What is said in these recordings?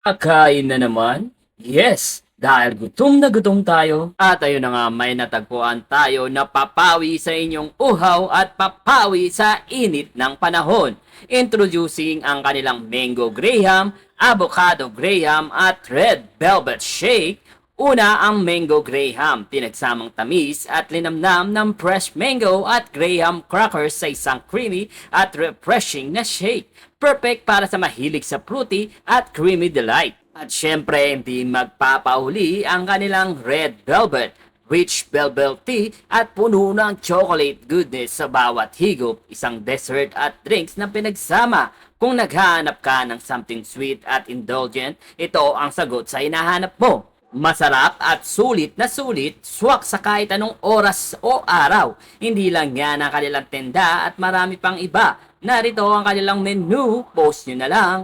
Kakain na naman? Yes, dahil gutom na gutom tayo. At ayun na nga, may natagpuan tayo na papawi sa inyong uhaw at papawi sa init ng panahon. Introducing ang kanilang Mango Graham, Avocado Graham at Red Velvet Shake. Una ang Mango Graham, pinagsamang tamis at linamnam ng fresh mango at graham crackers sa isang creamy at refreshing na shake. Perfect para sa mahilig sa fruity at creamy delight. At syempre, hindi magpapauli ang kanilang Red Velvet, rich velvet tea at puno ng chocolate goodness sa bawat higop, isang dessert at drinks na pinagsama. Kung naghahanap ka ng something sweet at indulgent, ito ang sagot sa hinahanap mo. Masarap at sulit na sulit, swak sa kahit anong oras o araw. Hindi lang yan ang kanilang tenda at marami pang iba. Narito ang kanilang menu, post nyo na lang.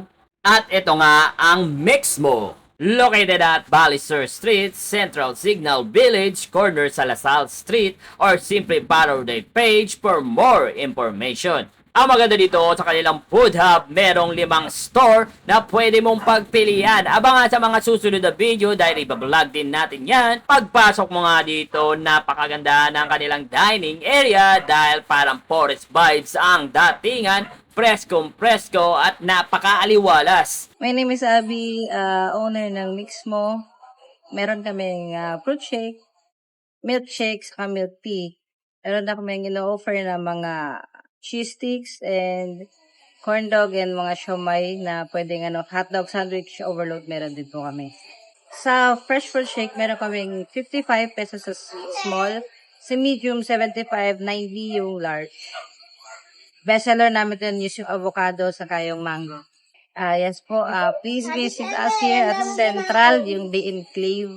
At ito nga ang mix mo. Located at Balister Street, Central Signal Village, corner sa Lasal Street, or simply follow their page for more information. Ang maganda dito sa kanilang food hub, merong 5 store na pwede mong pagpilian. Abangan sa mga susunod na video dahil ibablog din natin yan. Pagpasok mo nga dito, napakaganda ng kanilang dining area dahil parang forest vibes ang datingan. Preskong-presko at napakaaliwalas. My name is Abby, owner ng Mixmo. Meron kaming fruit shake, milkshake, saka milk tea. Meron na kaming ino-offer na mga cheese sticks and corn dog and mga siomay na pwedeng hotdog sandwich overload. Meron din po kami. Sa fresh fruit shake, meron kaming 55 pesos sa small, sa medium 75, 90 yung large. Bestseller namin din is yung avocado sa yung mango. Yes po, please visit us here at Central, yung The Enclave.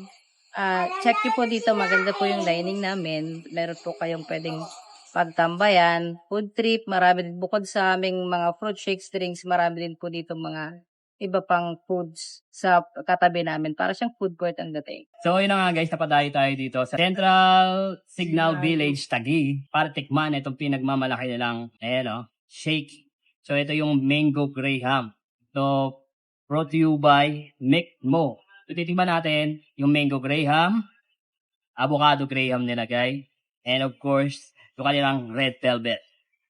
Check niyo po dito, maganda po yung dining namin. Meron po kayong pwedeng pagtambayan, food trip, marami din bukod sa aming mga fruit shakes, drinks, marami din po dito mga iba pang foods sa katabi namin. Para siyang food court ang dating. So yun na nga guys, napadayo tayo dito sa Central Signal Village, Taguig, para tikman itong pinagmamalaki nilang shake. So ito yung Mango Graham. So brought to you by Mixmo. So titikman natin yung Mango Graham, Avocado Graham nilagay, and of course, yung kanilang Red Velvet.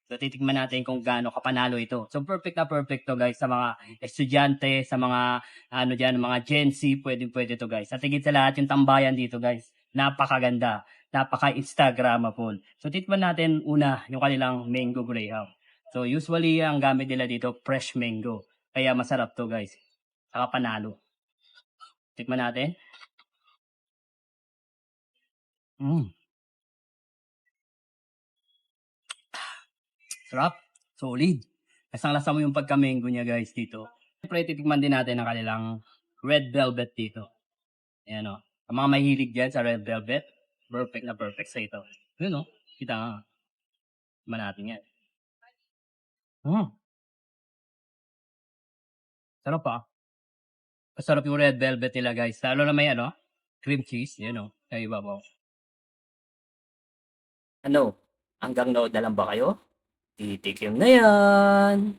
So, titikman natin kung gaano kapanalo ito. So, perfect na perfect to guys sa mga estudyante, sa mga, mga Gen Z, pwede to guys. At higit sa lahat, yung tambayan dito guys, napakaganda, napaka-Instagrammable. So, titikman natin una yung kanilang Mango Graham. So, usually, ang gamit nila dito, fresh mango. Kaya masarap to guys. Saka panalo. Tikman natin. Sarap. Solid. Lasang-lasa mo yung pagka-mango niya guys dito. Siyempre, titikman din natin ang kanilang red velvet dito. Ayan o. Ang mga mahilig dyan sa red velvet, perfect na perfect sa ito. Yun o. Kita nga. Tikman natin yan. Sarap pa. Masarap yung red velvet nila guys. Lalo na may cream cheese. Yan o. Sa ibabaw. Ano? Hanggang nood na lang ba kayo? Titikim na yan!